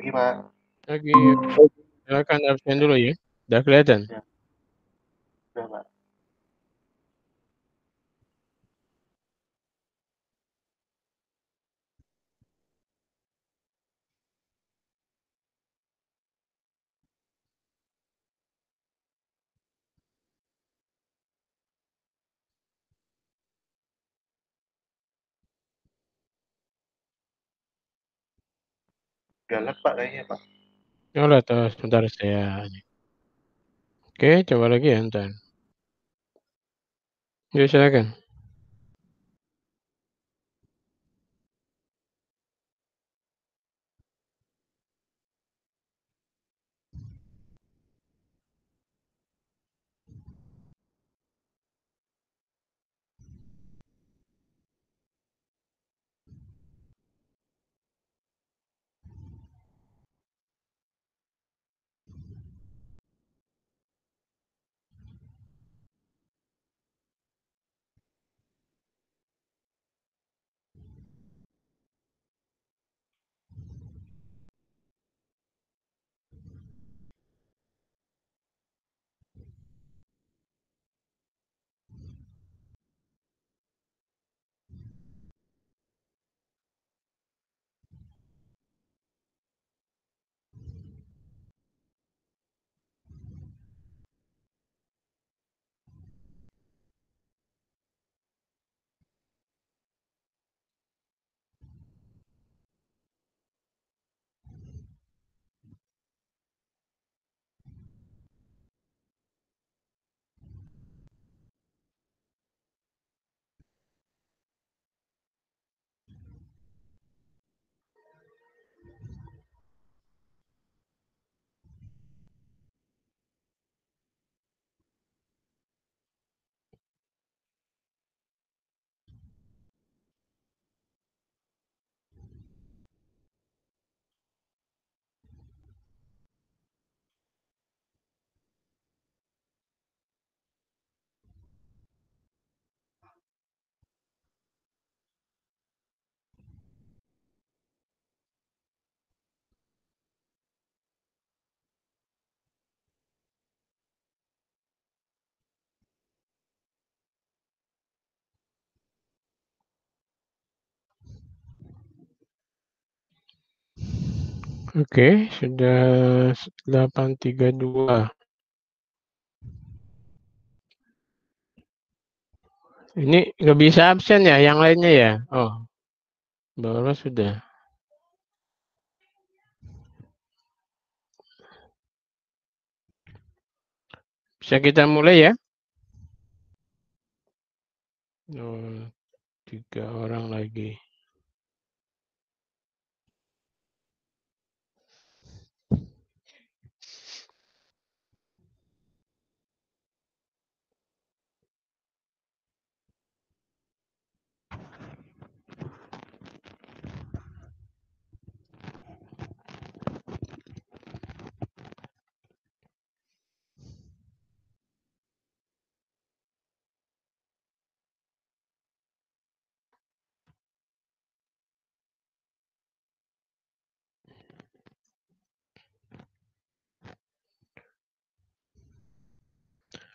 Pagi, Pak. Pagi, silakan absen dulu ya. Udah kelihatan? Ya, udah, Pak. Galak, Pak, kayaknya, Pak. Oh, lah, sebentar saya. Oke, coba lagi ya, ntar. Yuk, silakan. Oke, sudah 8.32. Ini nggak bisa absen ya, yang lainnya ya? Oh, baru sudah. Bisa kita mulai ya? Oh, 3 orang lagi.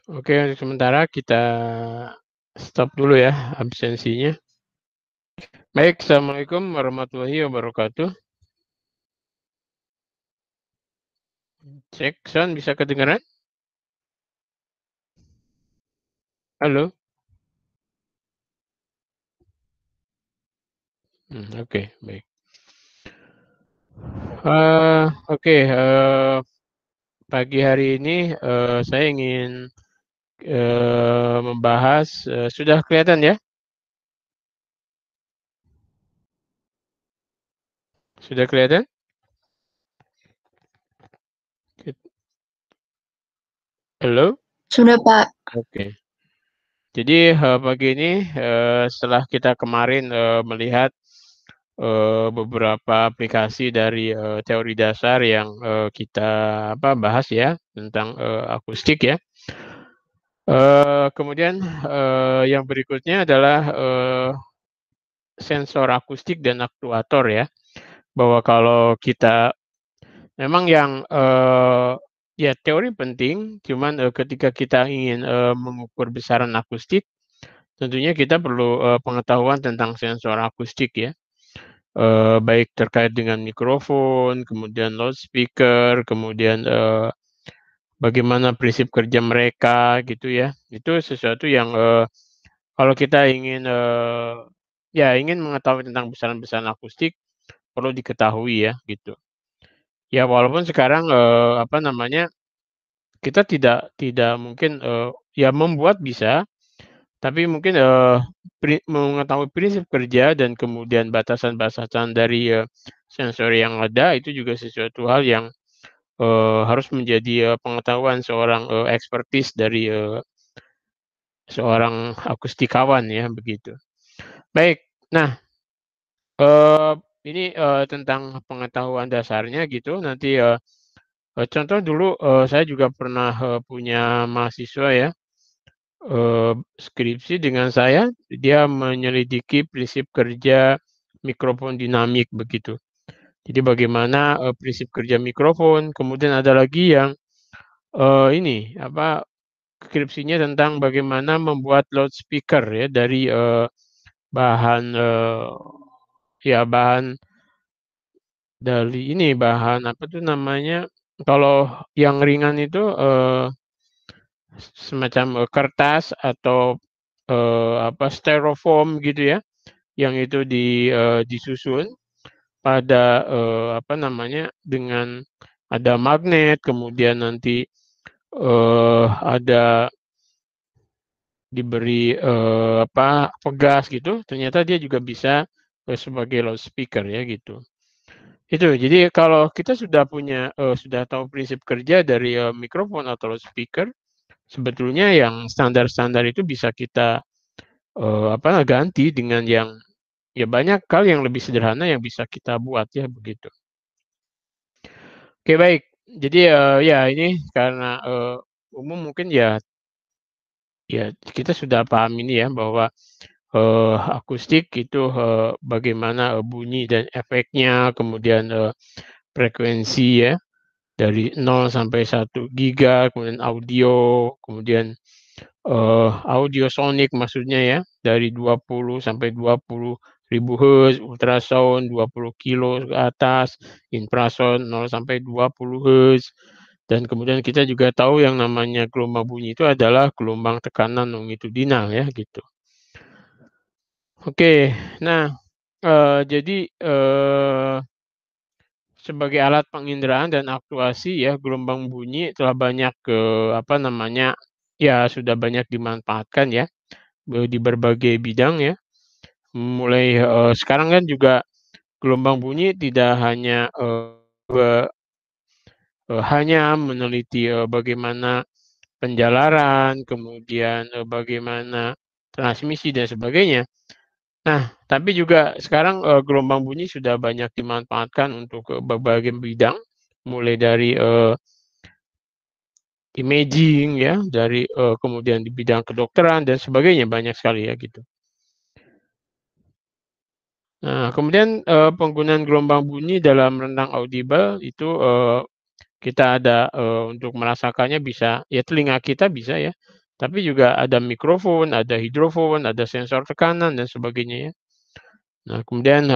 Oke, untuk sementara kita stop dulu ya absensinya. Baik, Assalamualaikum warahmatullahi wabarakatuh. Cek, sound bisa kedengaran? Halo? Oke, baik. Oke, pagi hari ini saya ingin membahas, sudah kelihatan ya? Sudah kelihatan? Halo? Sudah, Pak. Oke. Jadi pagi ini setelah kita kemarin melihat beberapa aplikasi dari teori dasar yang kita bahas ya tentang akustik ya. Kemudian yang berikutnya adalah sensor akustik dan aktuator ya. Bahwa kalau kita Memang yang, ya teori penting, cuman, ketika kita ingin, mengukur besaran akustik, tentunya kita perlu, pengetahuan tentang sensor akustik ya, baik terkait dengan mikrofon, kemudian loudspeaker, kemudian, bagaimana prinsip kerja mereka gitu ya. Itu sesuatu yang, kalau kita ingin, ya ingin mengetahui tentang besaran-besaran akustik, perlu diketahui ya, gitu. Ya walaupun sekarang, apa namanya, kita tidak mungkin, ya membuat bisa, tapi mungkin, mengetahui prinsip kerja dan kemudian batasan-batasan dari, sensor yang ada itu juga sesuatu hal yang, harus menjadi, pengetahuan seorang, ekspertis dari, seorang akustikawan ya, begitu. Baik, nah, eee, ini, tentang pengetahuan dasarnya gitu, nanti, contoh dulu, saya juga pernah, punya mahasiswa ya, skripsi dengan saya, dia menyelidiki prinsip kerja mikrofon dinamik begitu. Jadi bagaimana, prinsip kerja mikrofon, kemudian ada lagi yang, ini apa, skripsinya tentang bagaimana membuat loudspeaker ya dari, bahan, ya bahan dari ini, bahan apa tuh namanya, kalau yang ringan itu, semacam, kertas atau, apa, styrofoam gitu ya, yang itu disusun pada, apa namanya, dengan ada magnet, kemudian nanti, ada diberi, apa, pegas gitu, ternyata dia juga bisa, sebagai loudspeaker ya gitu. Itu, jadi kalau kita sudah punya, sudah tahu prinsip kerja dari, mikrofon atau loudspeaker, sebetulnya yang standar-standar itu bisa kita, apa, ganti dengan yang ya banyak hal yang lebih sederhana yang bisa kita buat ya, begitu. Oke baik, jadi, ya ini karena, umum mungkin ya ya kita sudah paham ini ya bahwa, akustik itu, bagaimana, bunyi dan efeknya, kemudian, frekuensi ya, dari 0 sampai 1 giga, kemudian audio, kemudian, audiosonik maksudnya ya, dari 20 sampai 20.000 hertz, ultrasound 20 kilo ke atas, infrasound 0 sampai 20 hertz, dan kemudian kita juga tahu yang namanya gelombang bunyi itu adalah gelombang tekanan longitudinal ya, gitu. Oke, nah, jadi, sebagai alat penginderaan dan aktuasi ya, gelombang bunyi telah banyak, apa namanya, ya sudah banyak dimanfaatkan ya, di berbagai bidang ya. Mulai, sekarang kan juga gelombang bunyi tidak hanya, hanya meneliti, bagaimana penjalaran, kemudian, bagaimana transmisi dan sebagainya. Nah, tapi juga sekarang, gelombang bunyi sudah banyak dimanfaatkan untuk, berbagai bidang, mulai dari, imaging ya, dari, kemudian di bidang kedokteran dan sebagainya, banyak sekali ya gitu. Nah, kemudian, penggunaan gelombang bunyi dalam rentang audible itu, kita ada, untuk merasakannya bisa ya telinga kita bisa ya, tapi juga ada mikrofon, ada hidrofon, ada sensor tekanan dan sebagainya ya. Nah, kemudian,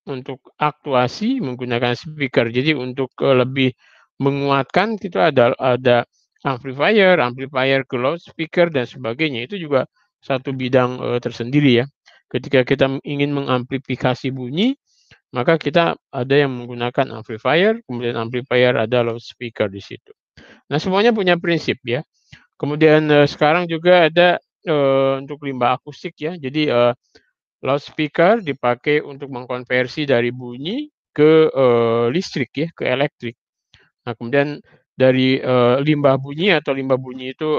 untuk aktuasi menggunakan speaker. Jadi untuk, lebih menguatkan itu ada amplifier, amplifier ke loudspeaker dan sebagainya. Itu juga satu bidang, tersendiri ya. Ketika kita ingin mengamplifikasi bunyi, maka kita ada yang menggunakan amplifier, kemudian amplifier ada loudspeaker di situ. Nah, semuanya punya prinsip ya. Kemudian, sekarang juga ada, untuk limbah akustik ya. Jadi, loudspeaker dipakai untuk mengkonversi dari bunyi ke, listrik ya, ke elektrik. Nah, kemudian dari, limbah bunyi atau limbah bunyi itu,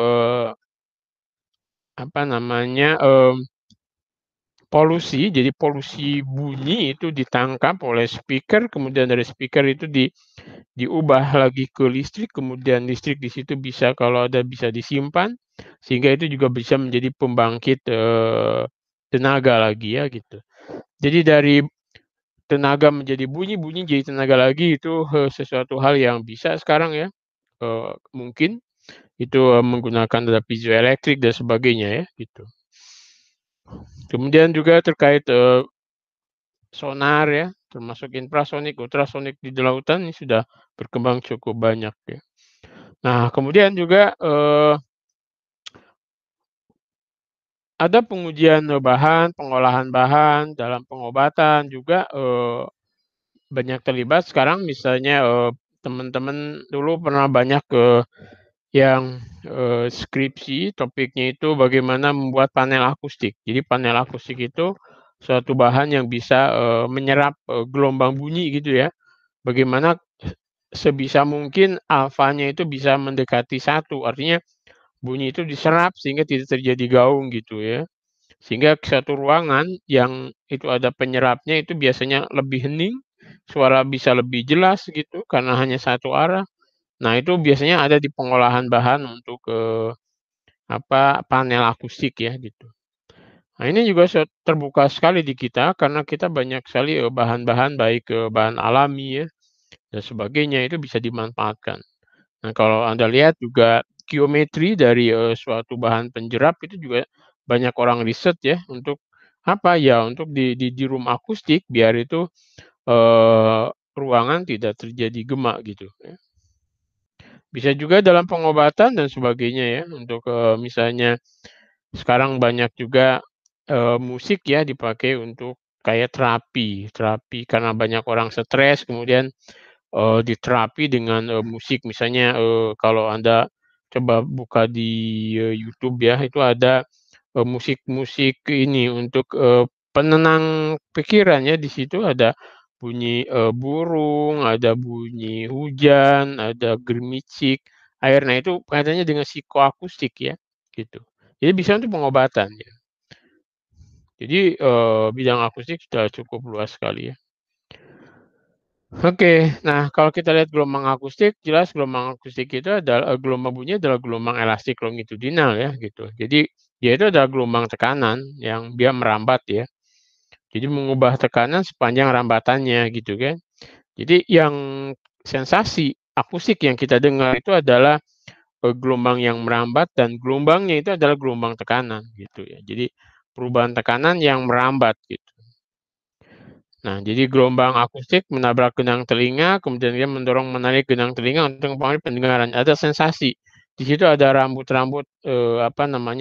apa namanya, polusi, jadi polusi bunyi itu ditangkap oleh speaker, kemudian dari speaker itu diubah lagi ke listrik, kemudian listrik di situ bisa kalau ada bisa disimpan, sehingga itu juga bisa menjadi pembangkit, tenaga lagi ya, gitu. Jadi dari tenaga menjadi bunyi, bunyi jadi tenaga lagi itu, sesuatu hal yang bisa sekarang ya, mungkin itu, menggunakan ada piezoelektrik dan sebagainya ya, gitu. Kemudian juga terkait, sonar ya, termasuk infrasonik, ultrasonik di lautan ini sudah berkembang cukup banyak ya. Nah, kemudian juga, ada pengujian, bahan, pengolahan bahan dalam pengobatan juga, banyak terlibat. Sekarang misalnya, teman-teman dulu pernah banyak, yang, skripsi topiknya itu bagaimana membuat panel akustik. Jadi panel akustik itu suatu bahan yang bisa, menyerap, gelombang bunyi gitu ya. Bagaimana sebisa mungkin alfanya itu bisa mendekati satu, artinya bunyi itu diserap sehingga tidak terjadi gaung gitu ya. Sehingga satu ruangan yang itu ada penyerapnya itu biasanya lebih hening, suara bisa lebih jelas gitu karena hanya satu arah. Nah itu biasanya ada di pengolahan bahan untuk, panel akustik ya gitu. Nah ini juga terbuka sekali di kita karena kita banyak sekali, bahan-bahan baik, bahan alami ya dan sebagainya itu bisa dimanfaatkan. Nah, kalau Anda lihat juga geometri dari, suatu bahan penjerap itu juga banyak orang riset ya untuk apa, ya untuk di room akustik biar itu, ruangan tidak terjadi gema gitu ya. Bisa juga dalam pengobatan dan sebagainya ya untuk, misalnya sekarang banyak juga, musik ya dipakai untuk kayak terapi terapi karena banyak orang stres kemudian diterapi dengan, musik misalnya, kalau Anda coba buka di, YouTube ya, itu ada, musik-musik ini untuk, penenang pikiran ya, di situ ada bunyi, burung, ada bunyi hujan, ada germicik air. Nah itu kaitannya dengan psikoakustik ya, gitu. Jadi bisa untuk pengobatan ya. Jadi, bidang akustik sudah cukup luas sekali ya. Oke, nah kalau kita lihat gelombang akustik, jelas gelombang akustik itu adalah gelombang bunyi adalah gelombang elastik longitudinal ya gitu. Jadi dia itu adalah gelombang tekanan yang dia merambat ya. Jadi mengubah tekanan sepanjang rambatannya gitu kan. Jadi yang sensasi akustik yang kita dengar itu adalah, gelombang yang merambat dan gelombangnya itu adalah gelombang tekanan gitu ya. Jadi perubahan tekanan yang merambat gitu. Nah, jadi gelombang akustik menabrak genang telinga, kemudian dia mendorong menarik genang telinga untuk mempengaruhi pendengaran. Ada sensasi. Di situ ada rambut-rambut,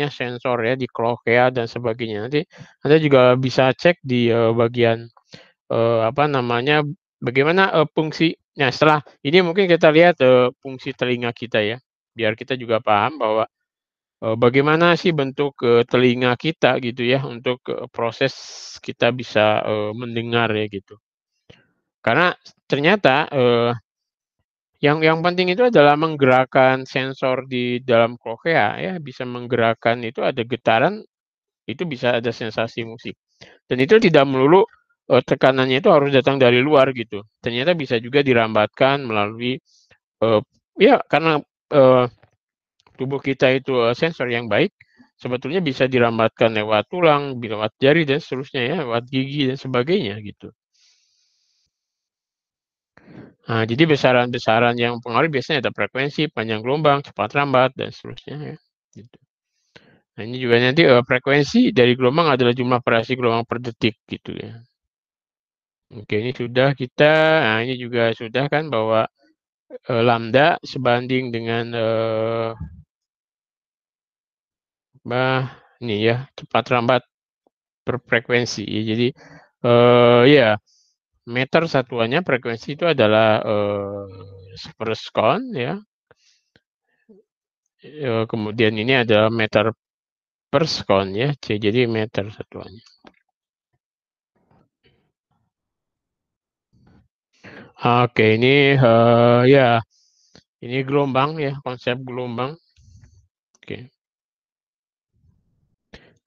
sensor ya di cloaca dan sebagainya. Nanti Anda juga bisa cek di, bagian, bagaimana, fungsinya. Setelah ini mungkin kita lihat, fungsi telinga kita ya, biar kita juga paham bahwa bagaimana sih bentuk, telinga kita gitu ya untuk, proses kita bisa, mendengar ya gitu. Karena ternyata, yang penting itu adalah menggerakkan sensor di dalam kokea ya, bisa menggerakkan itu ada getaran, itu bisa ada sensasi musik. Dan itu tidak melulu, tekanannya itu harus datang dari luar gitu. Ternyata bisa juga dirambatkan melalui, eee, ya karena, eee tubuh kita itu, sensor yang baik, sebetulnya bisa dirambatkan lewat tulang, lewat jari dan seterusnya ya, lewat gigi dan sebagainya gitu. Nah, jadi besaran-besaran yang mempengaruhi biasanya ada frekuensi, panjang gelombang, cepat rambat dan seterusnya ya, gitu. Nah, ini juga nanti, frekuensi dari gelombang adalah jumlah variasi gelombang per detik gitu ya. Oke, ini sudah kita ini juga sudah kan bahwa, lambda sebanding dengan, ini ya, cepat rambat per frekuensi. Jadi, iya, meter satuannya frekuensi itu adalah, per sekon ya, kemudian ini adalah meter per sekon ya, jadi meter satuannya. Oke, ini, ya, ini gelombang ya, konsep gelombang. Oke.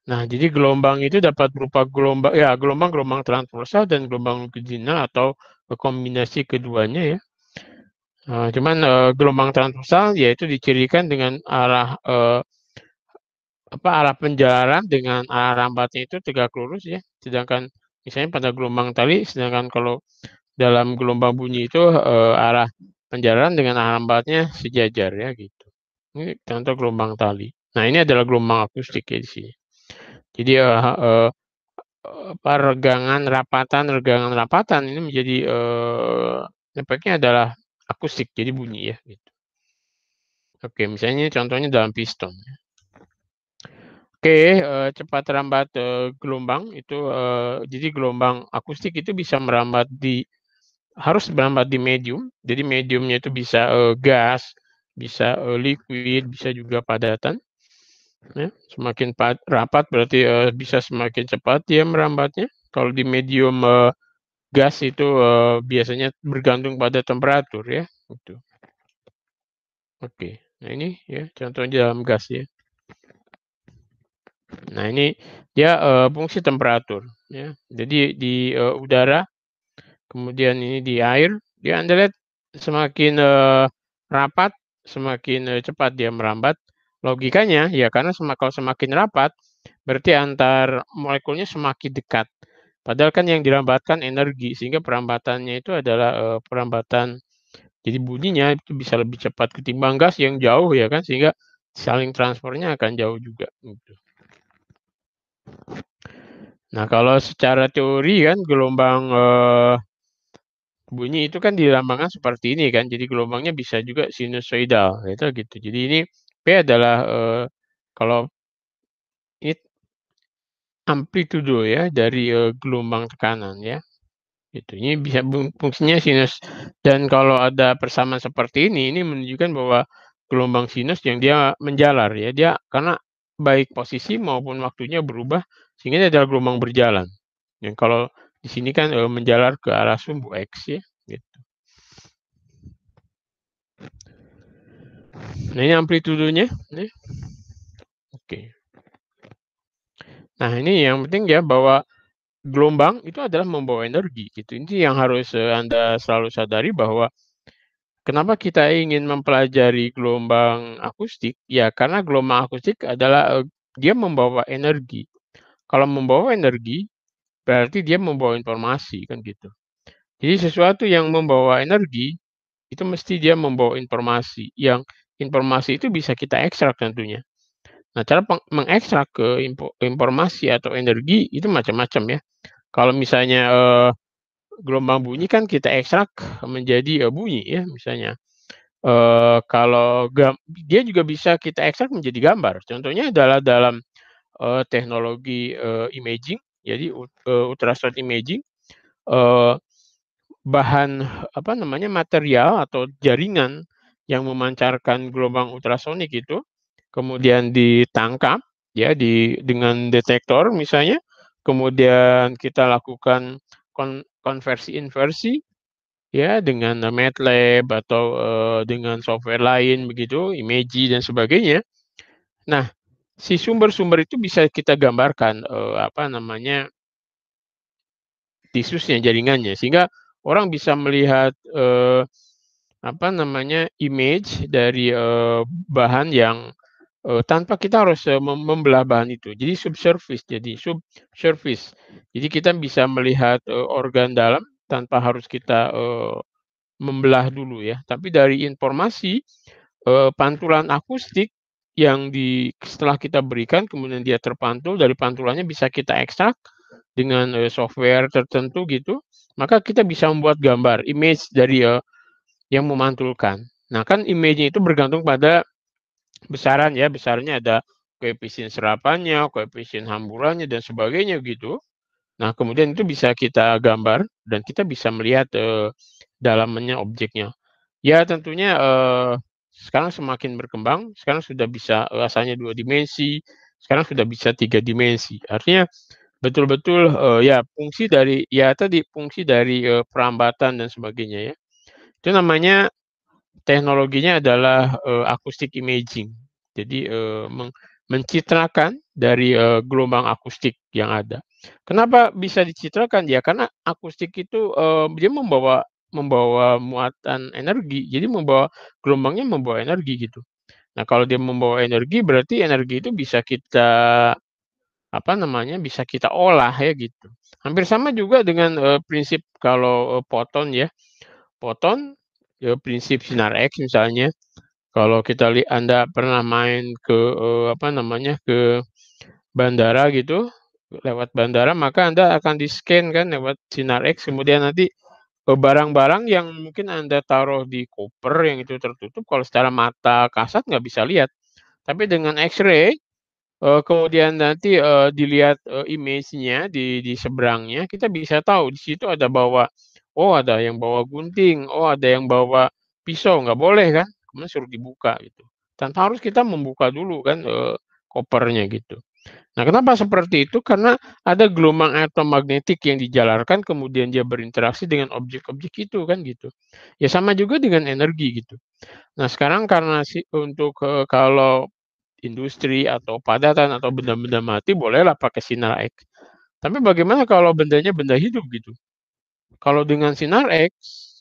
Nah, jadi gelombang itu dapat berupa gelombang transversal dan gelombang longitudinal atau, kombinasi keduanya ya. Cuman, gelombang transversal yaitu dicirikan dengan arah penjararan dengan arah rambatnya itu tegak lurus ya, sedangkan misalnya pada gelombang tali, sedangkan kalau dalam gelombang bunyi itu, arah penjarahan dengan arah lambatnya sejajar ya gitu. Ini contoh gelombang tali. Nah, ini adalah gelombang akustik ya di sini. Jadi, regangan rapatan ini menjadi, efeknya adalah akustik, jadi bunyi ya gitu. Oke, misalnya contohnya dalam piston. Oke, cepat rambat, gelombang itu, jadi gelombang akustik itu bisa harus merambat di medium. Jadi mediumnya itu bisa, gas, bisa, liquid, bisa juga padatan, ya. Semakin rapat berarti, bisa semakin cepat dia merambatnya. Kalau di medium, gas itu, biasanya bergantung pada temperatur ya, gitu. Oke, nah ini ya contohnya dalam gas ya. Nah ini dia, fungsi temperatur ya. Jadi di, udara, kemudian ini di air, dia Anda lihat semakin, rapat, semakin, cepat dia merambat. Logikanya ya karena kalau semakin rapat, berarti antar molekulnya semakin dekat. Padahal kan yang dirambatkan energi, sehingga perambatannya itu adalah, perambatan jadi bunyinya itu bisa lebih cepat ketimbang gas yang jauh ya kan, sehingga saling transfernya akan jauh juga, gitu. Nah, kalau secara teori kan gelombang, bunyi itu kan dilambangkan seperti ini kan, jadi gelombangnya bisa juga sinusoidal, itu gitu. Jadi ini P adalah, kalau ini amplitudo ya dari, gelombang tekanan ya, gitu. Ini bisa fungsinya sinus dan kalau ada persamaan seperti ini menunjukkan bahwa gelombang sinus yang dia menjalar ya, dia karena baik posisi maupun waktunya berubah, sehingga dia adalah gelombang berjalan. Yang kalau di sini kan, menjalar ke arah sumbu X ya, gitu. Nah ini amplitudonya, nih. Oke. Nah ini yang penting ya bahwa gelombang itu adalah membawa energi gitu. Ini yang harus, Anda selalu sadari bahwa kenapa kita ingin mempelajari gelombang akustik, ya karena gelombang akustik adalah, dia membawa energi. Kalau membawa energi, berarti dia membawa informasi kan gitu. Jadi sesuatu yang membawa energi, itu mesti dia membawa informasi, yang informasi itu bisa kita ekstrak tentunya. Nah, cara mengekstrak informasi atau energi itu macam-macam ya. Kalau misalnya, gelombang bunyi kan kita ekstrak menjadi, bunyi ya misalnya. Kalau dia juga bisa kita ekstrak menjadi gambar. Contohnya adalah dalam, teknologi, imaging, jadi ultrasound imaging, eee, bahan apa namanya, material atau jaringan yang memancarkan gelombang ultrasonik itu, kemudian ditangkap ya dengan detektor misalnya, kemudian kita lakukan konversi inversi ya dengan, MATLAB atau, dengan software lain begitu, Imagy dan sebagainya. Nah, si sumber-sumber itu bisa kita gambarkan, apa namanya, tisusnya, jaringannya, sehingga orang bisa melihat, apa namanya, image dari, bahan yang, tanpa kita harus, membelah bahan itu. Jadi subsurface. Jadi kita bisa melihat, organ dalam tanpa harus kita, membelah dulu ya. Tapi dari informasi, pantulan akustik yang setelah kita berikan kemudian dia terpantul, dari pantulannya bisa kita ekstrak dengan, software tertentu gitu, maka kita bisa membuat gambar, image dari, yang memantulkan. Nah kan image-nya itu bergantung pada besaran ya, besarnya ada koefisien serapannya, koefisien hamburannya dan sebagainya gitu. Nah kemudian itu bisa kita gambar dan kita bisa melihat, dalamannya objeknya. Ya tentunya, sekarang semakin berkembang, sekarang sudah bisa asalnya 2 dimensi, sekarang sudah bisa 3 dimensi. Artinya betul-betul, ya fungsi dari, perambatan dan sebagainya ya. Itu namanya teknologinya adalah, acoustic imaging. Jadi, mencitrakan dari, gelombang akustik yang ada. Kenapa bisa dicitrakan? Ya karena akustik itu, dia membawa membawa muatan energi, jadi gelombangnya membawa energi gitu. Nah kalau dia membawa energi berarti energi itu bisa kita, bisa kita olah ya gitu. Hampir sama juga dengan, prinsip kalau, foton ya. Foton, prinsip sinar X misalnya, kalau Anda pernah main ke, ke bandara gitu, lewat bandara maka Anda akan di-scan kan lewat sinar X, kemudian nanti, barang-barang yang mungkin Anda taruh di koper yang itu tertutup kalau secara mata kasat nggak bisa lihat. Tapi dengan X-ray, kemudian nanti, dilihat, image-nya di seberangnya, kita bisa tahu di situ ada yang bawa gunting, oh ada yang bawa pisau, nggak boleh kan, kemudian suruh dibuka gitu. Tanpa harus kita membuka dulu kan, kopernya gitu. Nah, kenapa seperti itu? Karena ada gelombang elektromagnetik yang dijalarkan kemudian dia berinteraksi dengan objek-objek itu kan gitu. Ya sama juga dengan energi gitu. Nah, sekarang karena kalau industri atau padatan atau benda-benda mati bolehlah pakai sinar X. Tapi bagaimana kalau bendanya benda hidup gitu? Kalau dengan sinar X,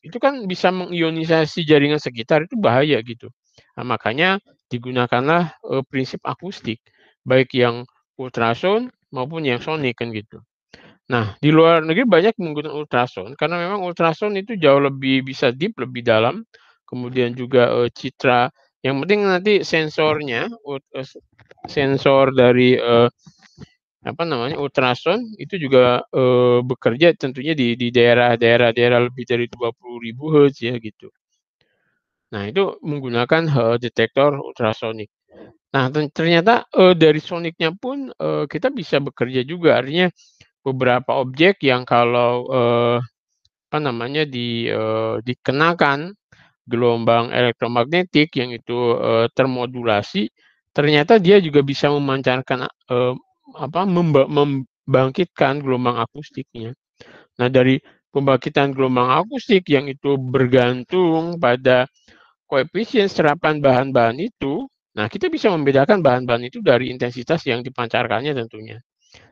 itu kan bisa mengionisasi jaringan sekitar, itu bahaya gitu. Nah, makanya digunakanlah, prinsip akustik, baik yang ultrasound maupun yang sonik kan gitu. Nah, di luar negeri banyak menggunakan ultrasound, karena memang ultrasound itu jauh lebih bisa deep, lebih dalam, kemudian juga, citra yang penting nanti sensornya, sensor dari, ultrasound itu juga, bekerja tentunya di daerah lebih dari 20.000 hertz ya gitu. Nah itu menggunakan, detektor ultrasonik. Nah ternyata, dari soniknya pun, kita bisa bekerja juga, artinya beberapa objek yang kalau, dikenakan gelombang elektromagnetik yang itu, termodulasi, ternyata dia juga bisa memancarkan, membangkitkan gelombang akustiknya. Nah, dari pembangkitan gelombang akustik yang itu bergantung pada koefisien serapan bahan-bahan itu, nah kita bisa membedakan bahan-bahan itu dari intensitas yang dipancarkannya tentunya.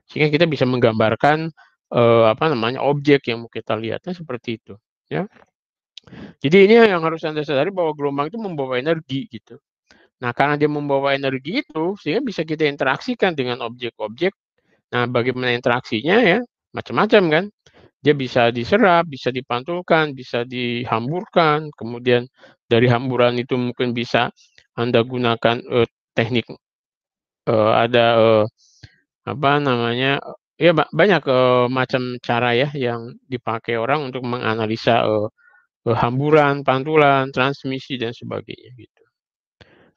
Sehingga kita bisa menggambarkan, objek yang mau kita lihatnya seperti itu, ya. Jadi ini yang harus Anda sadari bahwa gelombang itu membawa energi gitu. Nah, karena dia membawa energi itu, sehingga bisa kita interaksikan dengan objek-objek. Nah, bagaimana interaksinya ya? Macam-macam kan. Dia bisa diserap, bisa dipantulkan, bisa dihamburkan, kemudian dari hamburan itu mungkin bisa Anda gunakan, teknik, ada, banyak, macam cara ya yang dipakai orang untuk menganalisa, hamburan, pantulan, transmisi dan sebagainya gitu.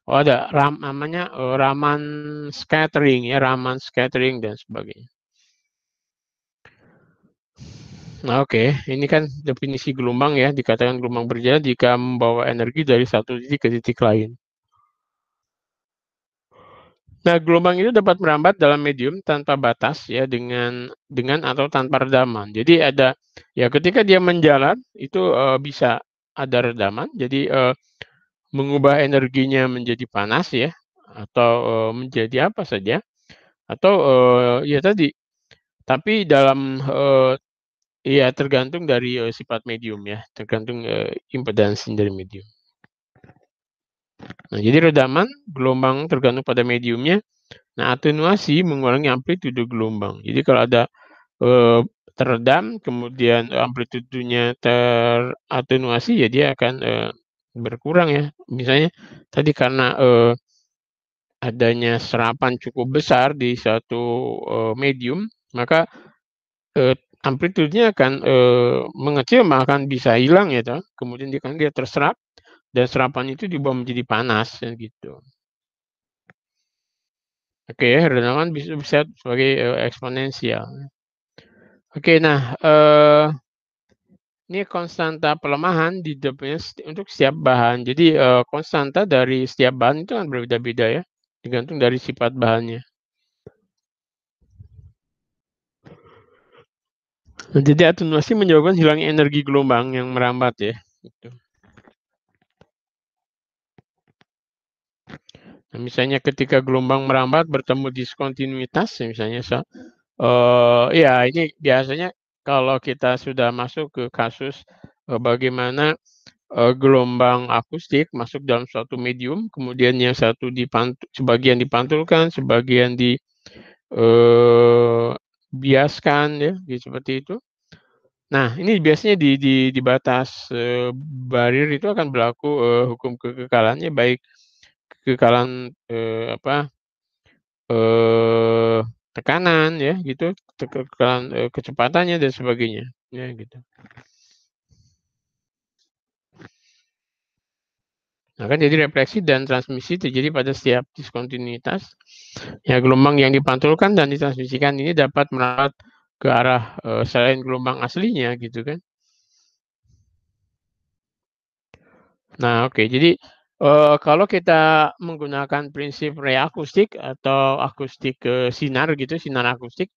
Oh ada Raman scattering dan sebagainya. Nah oke, ini kan definisi gelombang ya, dikatakan gelombang berjalan jika membawa energi dari satu titik ke titik lain. Nah, gelombang itu dapat merambat dalam medium tanpa batas ya, dengan atau tanpa redaman. Jadi ketika dia menjalar itu, bisa ada redaman, jadi, mengubah energinya menjadi panas ya, atau, menjadi apa saja, atau, ya tadi, tapi tergantung dari, sifat medium ya, tergantung, impedansi dari medium. Nah, jadi redaman, gelombang tergantung pada mediumnya. Nah, atenuasi mengurangi amplitude gelombang. Jadi kalau ada, teredam kemudian amplitudenya teratenuasi ya dia akan, berkurang ya. Misalnya tadi karena, adanya serapan cukup besar di satu, medium, maka, amplitudenya akan, mengecil bahkan bisa hilang ya toh, kemudian dia terserap dan serapan itu dibawa menjadi panas kan gitu. Oke, redaman bisa bisa sebagai, eksponensial. Oke, nah, ini konstanta pelemahan untuk setiap bahan. Jadi, konstanta dari setiap bahan itu kan berbeda-beda ya, tergantung dari sifat bahannya. Nah, jadi atenuasi menyebabkan hilangnya energi gelombang yang merambat ya, gitu. Nah, misalnya ketika gelombang merambat bertemu diskontinuitas ya misalnya ya ini biasanya kalau kita sudah masuk ke kasus, bagaimana, gelombang akustik masuk dalam suatu medium, kemudian yang satu sebagian dipantulkan, sebagian biaskan ya, seperti itu. Nah, ini biasanya di batas, barir itu akan berlaku, hukum kekekalannya, baik kekekalan, eee, tekanan ya gitu, kekekalan, kecepatannya dan sebagainya, ya gitu. Nah kan jadi refleksi dan transmisi terjadi pada setiap diskontinuitas. Ya gelombang yang dipantulkan dan ditransmisikan ini dapat merawat ke arah, selain gelombang aslinya gitu kan. Nah oke jadi, kalau kita menggunakan prinsip reakustik atau akustik, sinar gitu, sinar akustik,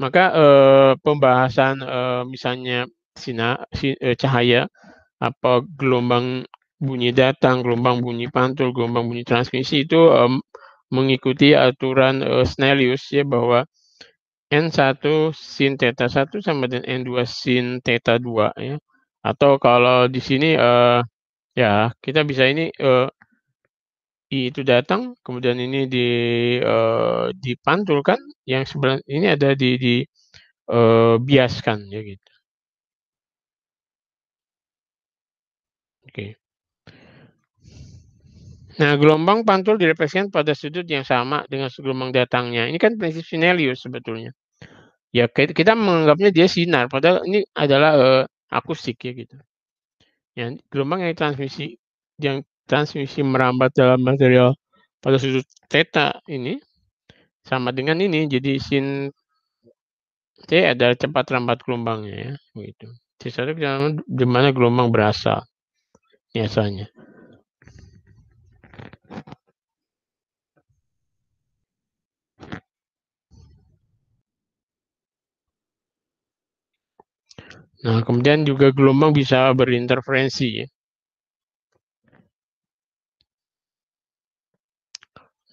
maka, pembahasan, misalnya cahaya, apa gelombang bunyi datang, gelombang bunyi pantul, gelombang bunyi transmisi itu, mengikuti aturan, Snellius ya bahwa N1 sin theta 1 sama dengan N2 sin theta 2 ya. Atau kalau di sini, ya kita bisa ini, I itu datang kemudian ini dipantulkan, yang sebelah ini ada biaskan ya gitu. Oke. Nah, gelombang pantul direfleksikan pada sudut yang sama dengan gelombang datangnya. Ini kan prinsip Snellius sebetulnya. Ya kita menganggapnya dia sinar, padahal ini adalah, akustik ya gitu. Yang gelombang yang transmisi merambat dalam material pada sudut theta ini sama dengan ini, jadi sin T adalah cepat rambat gelombangnya ya, begitu. T1 di mana gelombang berasal biasanya. Nah, kemudian juga gelombang bisa berinterferensi ya.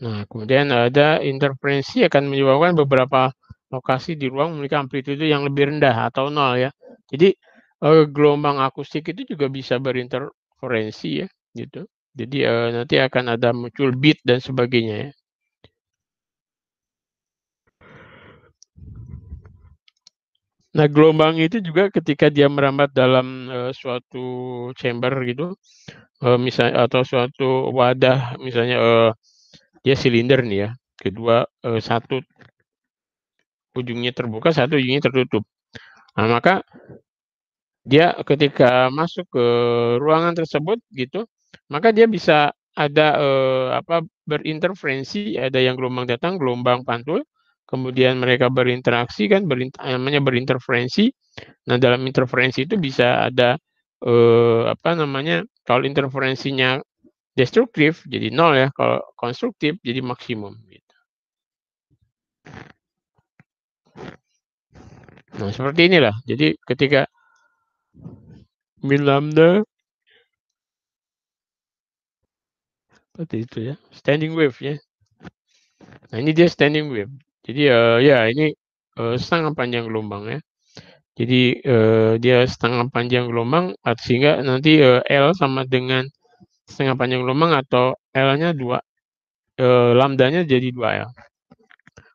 Nah, kemudian ada interferensi akan menyebabkan beberapa lokasi di ruang memiliki amplitude yang lebih rendah atau nol ya. Jadi gelombang akustik itu juga bisa berinterferensi ya, gitu. Jadi nanti akan ada muncul beat dan sebagainya ya. Nah, gelombang itu juga ketika dia merambat dalam suatu chamber gitu, misalnya atau suatu wadah misalnya dia silinder nih ya, kedua satu ujungnya terbuka, satu ujungnya tertutup. Nah, maka dia ketika masuk ke ruangan tersebut gitu, maka dia bisa ada, berinterferensi, ada yang gelombang datang, gelombang pantul, kemudian mereka berinteraksi kan, namanya berinterferensi. Nah, dalam interferensi itu bisa ada, kalau interferensinya destruktif jadi nol ya, kalau konstruktif jadi maksimum gitu. Nah, seperti inilah. Jadi ketika min lambda seperti itu ya, standing wave ya. Nah, ini dia standing wave. Jadi, ya ini, setengah panjang gelombang ya. Jadi, dia setengah panjang gelombang sehingga nanti, L sama dengan setengah panjang gelombang atau L-nya 2, lambdanya jadi 2L.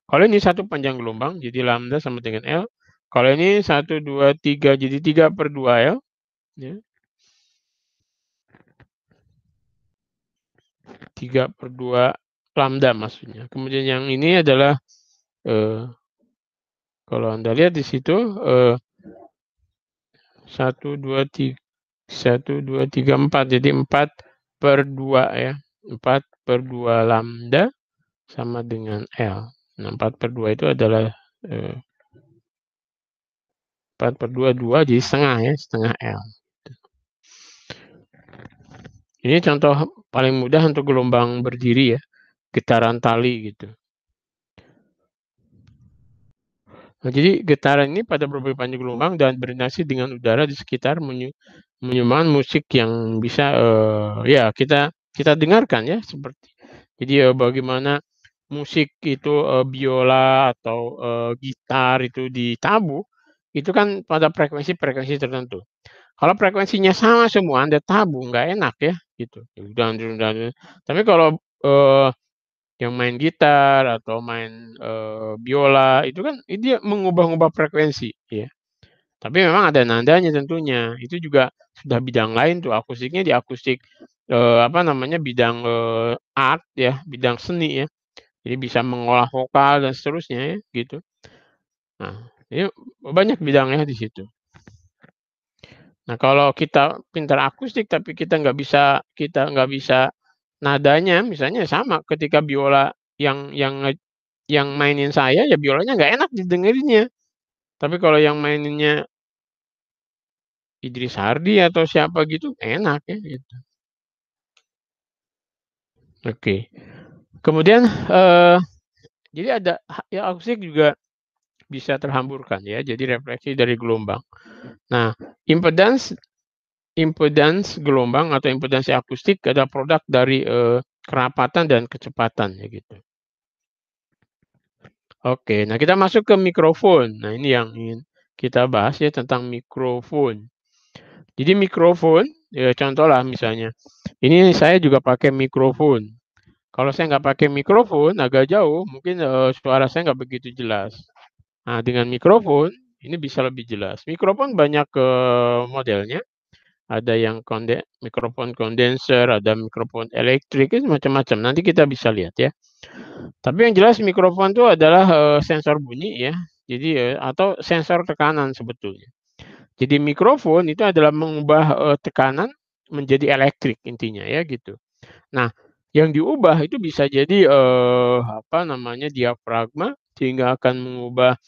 Kalau ini satu panjang gelombang, jadi lambda sama dengan L. Kalau ini 1, 2, 3, jadi 3/2L. Ya. 3/2 lambda maksudnya. Kemudian yang ini adalah, kalau Anda lihat di situ, 1, 2, 3, 4. Jadi 4/2 ya. 4/2 lambda sama dengan L. Nah, 4/2 itu adalah, 4/2, 2 jadi setengah ya, setengah L. Ini contoh paling mudah untuk gelombang berdiri ya, getaran tali gitu. Nah, jadi getaran ini pada berbagai panjang gelombang dan berinteraksi dengan udara di sekitar menyumbangkan musik yang bisa, ya kita dengarkan ya seperti jadi, bagaimana musik itu, biola atau, gitar itu ditabuh, itu kan pada frekuensi-frekuensi tertentu. Kalau frekuensinya sama semua Anda tabuh nggak enak ya gitu. Tapi kalau, yang main gitar atau main biola itu kan dia mengubah-ubah frekuensi ya. Tapi memang ada nadanya tentunya. Itu juga sudah bidang lain tuh akustiknya di akustik bidang art ya, bidang seni ya. Jadi bisa mengolah vokal dan seterusnya ya gitu. Nah, ini banyak bidangnya di situ. Nah, kalau kita pintar akustik tapi kita nggak bisa nadanya, misalnya sama ketika biola yang mainin saya, ya biolanya nggak enak didengerinnya. Tapi kalau yang maininnya Idris Hardi atau siapa gitu, enak ya gitu. Oke. Kemudian, jadi ada ya akustik juga bisa terhamburkan ya, jadi refleksi dari gelombang. Nah, impedans impedans gelombang atau impedansi akustik adalah produk dari, kerapatan dan kecepatan ya gitu. Oke, nah kita masuk ke mikrofon. Nah, ini yang ingin kita bahas ya tentang mikrofon. Jadi mikrofon, ya contohlah misalnya, ini saya juga pakai mikrofon. Kalau saya nggak pakai mikrofon agak jauh, mungkin, suara saya nggak begitu jelas. Nah, dengan mikrofon ini bisa lebih jelas. Mikrofon banyak, modelnya, ada yang mikrofon kondenser, ada mikrofon elektrik, itu macam-macam, nanti kita bisa lihat ya. Tapi yang jelas mikrofon itu adalah, sensor bunyi ya, jadi, atau sensor tekanan sebetulnya. Jadi mikrofon itu adalah mengubah, tekanan menjadi elektrik intinya ya gitu. Nah, yang diubah itu bisa jadi, diafragma sehingga akan mengubah,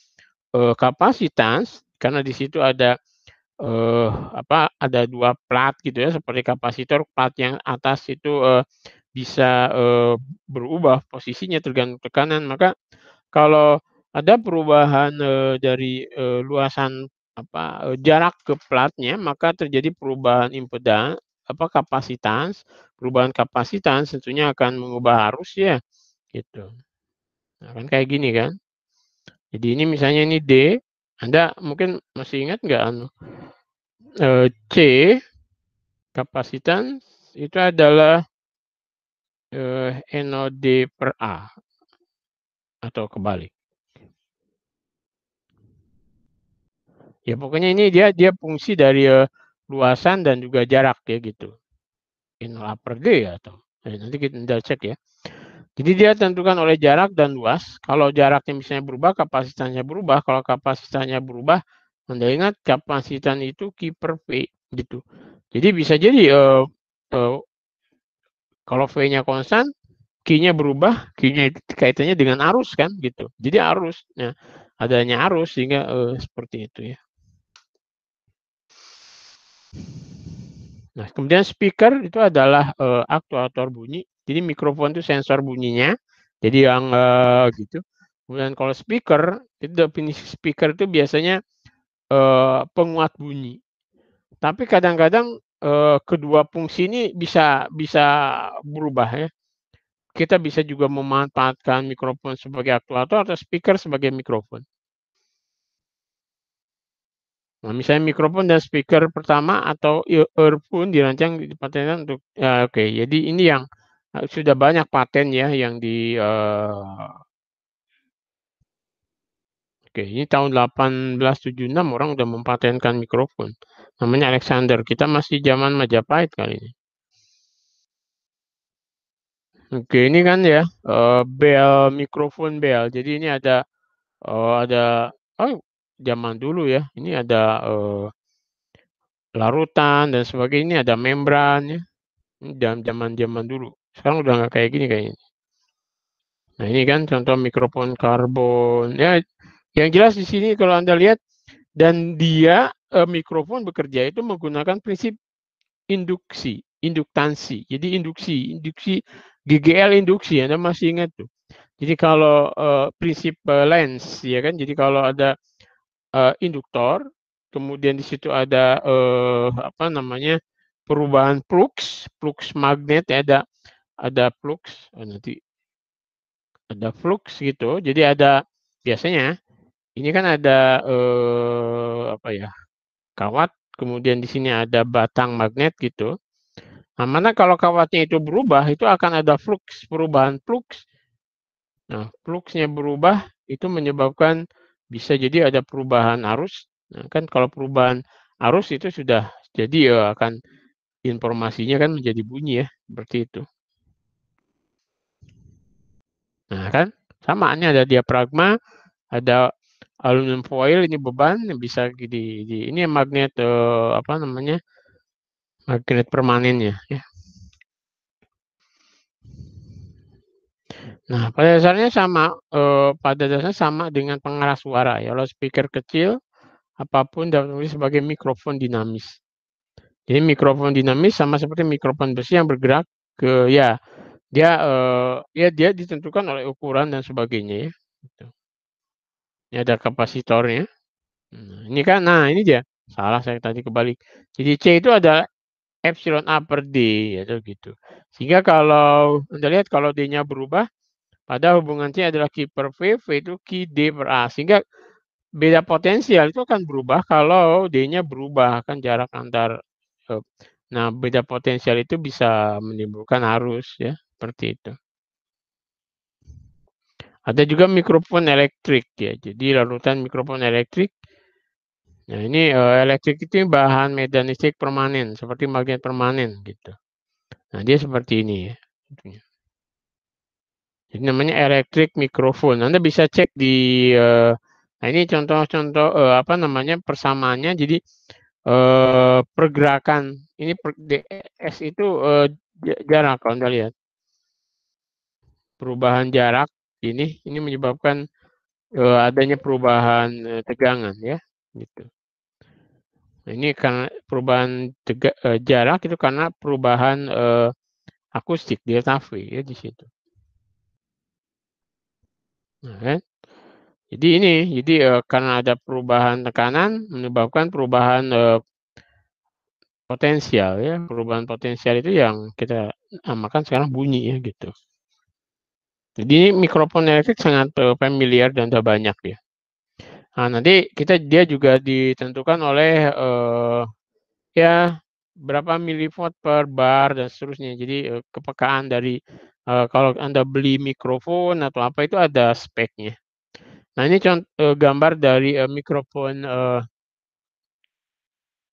kapasitas karena di situ ada, ada 2 plat gitu ya seperti kapasitor, plat yang atas itu, bisa, berubah posisinya tergantung tekanan. Maka kalau ada perubahan, dari, luasan jarak ke platnya, maka terjadi perubahan kapasitas. Perubahan kapasitas tentunya akan mengubah arus ya, gitu. Nah, kan kayak gini kan. Jadi ini misalnya ini D, Anda mungkin masih ingat nggak C, kapasitas itu adalah, NOD/A atau kebalik. Ya pokoknya ini dia dia fungsi dari, luasan dan juga jarak ya gitu. NO/A/D ya atau nanti kita cek ya. Jadi dia tentukan oleh jarak dan luas. Kalau jaraknya misalnya berubah, kapasitasnya berubah. Kalau kapasitasnya berubah, Anda ingat kapasitas itu Q per V gitu. Jadi bisa jadi, eee, kalau V-nya konstan, Q-nya berubah, Q-nya itu kaitannya dengan arus kan gitu. Jadi arus, nah adanya arus sehingga, seperti itu ya. Nah, kemudian speaker itu adalah, aktuator bunyi. Jadi mikrofon itu sensor bunyinya, jadi yang, gitu. Kemudian kalau speaker, itu definisi speaker itu biasanya, penguat bunyi. Tapi kadang-kadang, kedua fungsi ini bisa bisa berubah ya. Kita bisa juga memanfaatkan mikrofon sebagai aktuator atau speaker sebagai mikrofon. Nah, misalnya mikrofon dan speaker pertama atau earphone dirancang dipatenkan untuk oke. Jadi ini yang, sudah banyak paten ya yang oke ini tahun 1876 orang udah mempatenkan mikrofon. Namanya Alexander, kita masih zaman Majapahit kali ini. Oke ini kan ya, mikrofon bel. Jadi ini ada zaman dulu ya, ini ada, larutan dan sebagainya, ini ada membran ya. Ini zaman-zaman dulu. Sekarang udah nggak kayak gini kayaknya. Nah, ini kan contoh mikrofon karbon. Ya, yang jelas di sini kalau Anda lihat dan dia, mikrofon bekerja itu menggunakan prinsip induktansi. Jadi induksi GGL induksi, Anda masih ingat tuh. Jadi kalau, prinsip, Lenz ya kan, jadi kalau ada, induktor, kemudian di situ ada, perubahan flux magnet ya, ada flux, nanti ada flux gitu. Jadi ada biasanya ini kan ada, kawat, kemudian di sini ada batang magnet gitu. Nah, mana kalau kawatnya itu berubah, itu akan ada flux, perubahan flux Nah, fluxnya berubah itu menyebabkan bisa jadi ada perubahan arus. Nah, kan kalau perubahan arus itu sudah jadi akan informasinya kan menjadi bunyi ya, seperti itu. Nah kan, sama ini ada diafragma, ada aluminium foil ini beban yang bisa ini magnet apa namanya? Magnet permanennya ya. Nah, pada dasarnya sama dengan pengeras suara ya. Loudspeaker kecil apapun dapat ditulis sebagai mikrofon dinamis. Jadi mikrofon dinamis sama seperti mikrofon besi yang bergerak ke ya dia ditentukan oleh ukuran dan sebagainya ya. Gitu. Ini ada kapasitornya. Ini dia. Salah saya tadi kebalik. Jadi C itu adalah epsilon A per D ya gitu. Sehingga kalau Anda lihat kalau D-nya berubah pada hubungan C adalah Q per V, V itu Q D per A. Sehingga beda potensial itu akan berubah kalau D-nya berubah kan jarak antar nah beda potensial itu bisa menimbulkan arus ya seperti itu. Ada juga mikrofon elektrik ya. Jadi larutan mikrofon elektrik. Nah ini elektrik itu bahan medan listrik permanen seperti magnet permanen gitu. Nah dia seperti ini ya. Jadi namanya elektrik mikrofon. Anda bisa cek di nah ini contoh-contoh apa namanya persamaannya. Jadi pergerakan ini DS itu jarak kalau Anda lihat. Perubahan jarak ini menyebabkan adanya perubahan tegangan ya gitu. Nah, ini karena perubahan jarak itu karena perubahan akustik delta V ya di situ. Nah, kan? Jadi karena ada perubahan tekanan menyebabkan perubahan potensial ya. Perubahan potensial itu yang kita namakan sekarang bunyi ya gitu. Jadi mikrofon elektrik sangat familiar dan sudah banyak ya. Nah, nanti dia juga ditentukan oleh ya berapa miliwatt per bar dan seterusnya. Jadi kepekaan dari kalau Anda beli mikrofon atau apa itu ada speknya. Nah, ini gambar dari mikrofon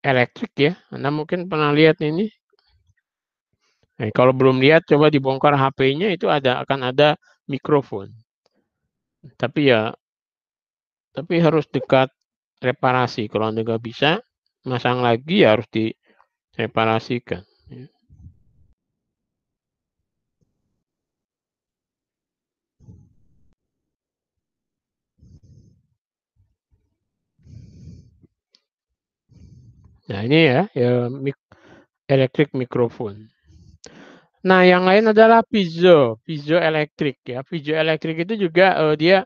elektrik ya. Anda mungkin pernah lihat ini. Nah, kalau belum lihat coba dibongkar HP-nya itu akan ada mikrofon. Tapi harus dekat reparasi. Kalau Anda nggak bisa masang lagi ya harus direparasikan. Ya. Nah ini ya elektrik mikrofon. Nah yang lain adalah piezoelektrik ya. Piezoelektrik itu juga dia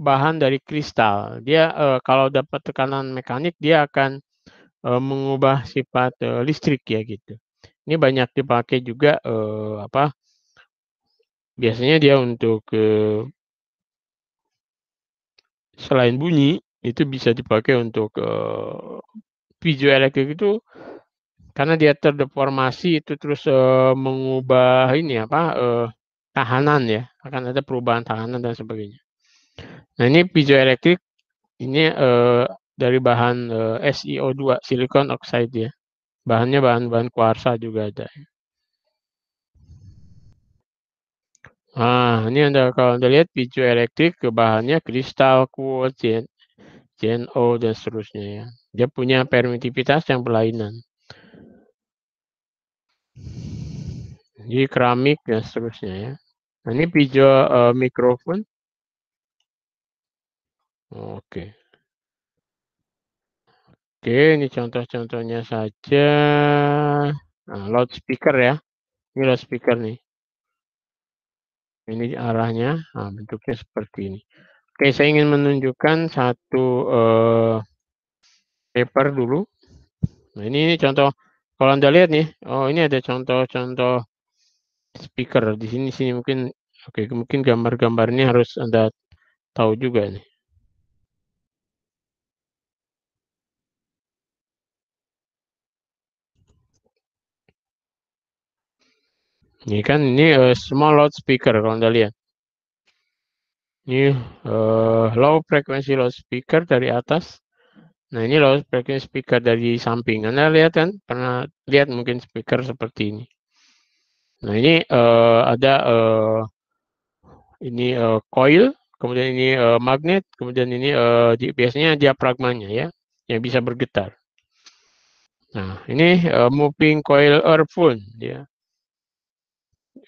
bahan dari kristal. Dia kalau dapat tekanan mekanik dia akan mengubah sifat listrik ya gitu. Ini banyak dipakai juga biasanya dia untuk selain bunyi itu bisa dipakai untuk piezoelektrik itu karena dia terdeformasi itu terus mengubah ini tahanan ya, akan ada perubahan tahanan dan sebagainya. Nah ini piezoelektrik ini dari bahan SiO2 silicon oxide ya. Bahannya bahan kuarsa juga ada. Nah, ini kalau Anda lihat piezoelektrik ke bahannya kristal, quartz, JNO dan seterusnya ya. Dia punya permitivitas yang berlainan. Jadi keramik dan seterusnya ya. Nah, ini piezo mikrofon. Oke. Oke, ini contoh-contohnya saja. Nah, loudspeaker ya. Ini loudspeaker nih. Ini arahnya, nah, bentuknya seperti ini. Oke, saya ingin menunjukkan satu paper dulu. Nah, ini contoh. Kalau Anda lihat nih, oh ini ada contoh-contoh speaker di sini mungkin. Oke, mungkin gambar-gambar ini harus Anda tahu juga nih. Ini kan ini small loudspeaker kalau Anda lihat. Ini low frequency loudspeaker dari atas. Nah, ini low frequency speaker dari samping. Anda lihat kan? Pernah lihat mungkin speaker seperti ini. Nah, ini ada ini coil, kemudian ini magnet, kemudian ini biasanya diafragmanya ya, yang bisa bergetar. Nah, ini moving coil earphone ya,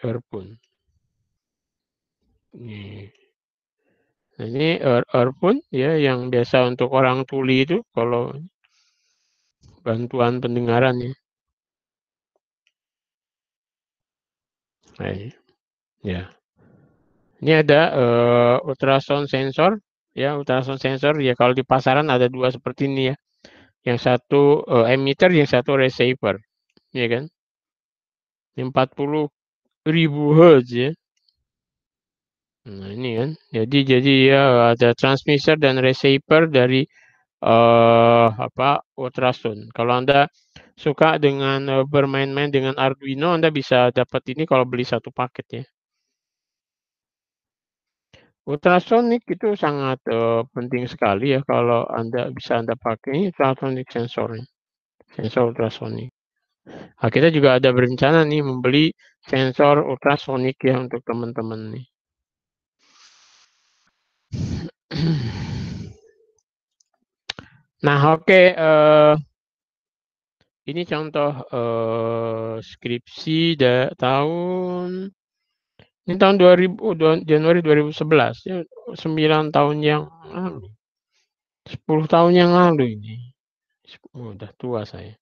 earphone. Nah, ini earphone ya, yang biasa untuk orang tuli itu kalau bantuan pendengaran ya. Nah, ya. Ini ada ultrasound sensor ya, ultrasound sensor ya, kalau di pasaran ada dua seperti ini ya. Yang satu emitter, yang satu receiver, ya kan? 40.000 Hz ya. Nah, ini kan. Jadi ya ada transmitter dan receiver dari ultrasound. Kalau Anda suka dengan bermain-main dengan Arduino, Anda bisa dapat ini kalau beli satu paket ya. Ultrasonic itu sangat penting sekali ya kalau Anda pakai ini ultrasonic sensornya, sensor ultrasonic. Nah, kita juga ada berencana nih membeli sensor ultrasonic ya untuk teman-teman nih. Nah, oke, ini contoh skripsi ini tahun 2000, Januari 2011 ya, 9 tahun yang lalu, 10 tahun yang lalu ini. Udah tua saya.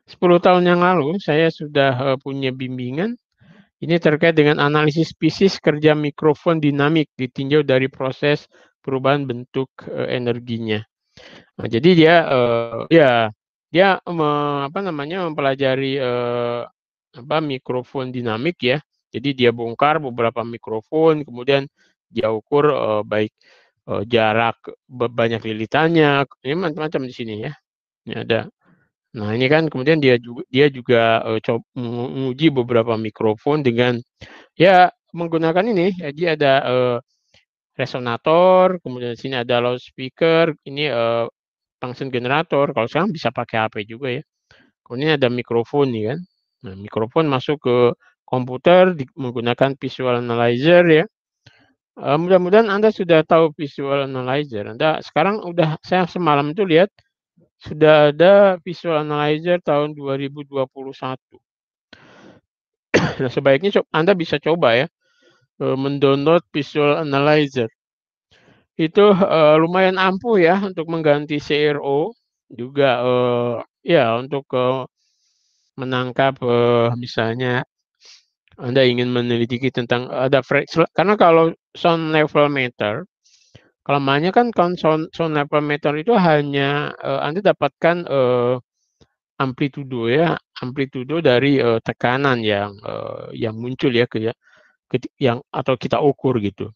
10 tahun yang lalu saya sudah punya bimbingan ini terkait dengan analisis spesies kerja mikrofon dinamik ditinjau dari proses perubahan bentuk energinya. Nah, jadi dia mempelajari mikrofon dinamik ya. Jadi dia bongkar beberapa mikrofon, kemudian dia ukur baik jarak banyak lilitannya, ini macam-macam di sini ya. Ini ada. Nah, ini kan kemudian dia juga menguji beberapa mikrofon dengan ya menggunakan ini. Jadi ada resonator, kemudian di sini ada loudspeaker, ini function generator. Kalau sekarang bisa pakai HP juga ya. Kemudian ada mikrofon nih kan. Nah, mikrofon masuk ke komputer menggunakan visual analyzer ya. Mudah-mudahan Anda sudah tahu visual analyzer. Saya semalam itu lihat sudah ada visual analyzer tahun 2021. Nah, sebaiknya Anda bisa coba ya mendownload visual analyzer. Itu lumayan ampuh ya untuk mengganti CRO, juga ya untuk menangkap misalnya Anda ingin meneliti tentang karena kalau sound level meter, kelemahannya kan sound level meter itu hanya Anda dapatkan amplitudo dari tekanan yang muncul ya atau kita ukur gitu.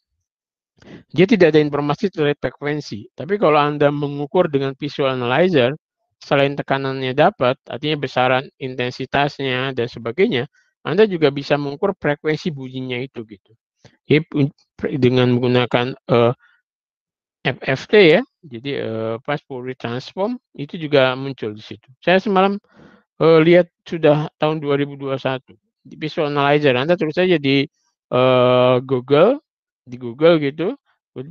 Dia tidak ada informasi terkait frekuensi. Tapi kalau Anda mengukur dengan visual analyzer, selain tekanannya dapat, artinya besaran intensitasnya dan sebagainya, Anda juga bisa mengukur frekuensi bunyinya itu gitu. Jadi dengan menggunakan FFT ya, jadi fast Fourier transform itu juga muncul di situ. Saya semalam lihat sudah tahun 2021 di visual analyzer. Anda terus saja di Google gitu,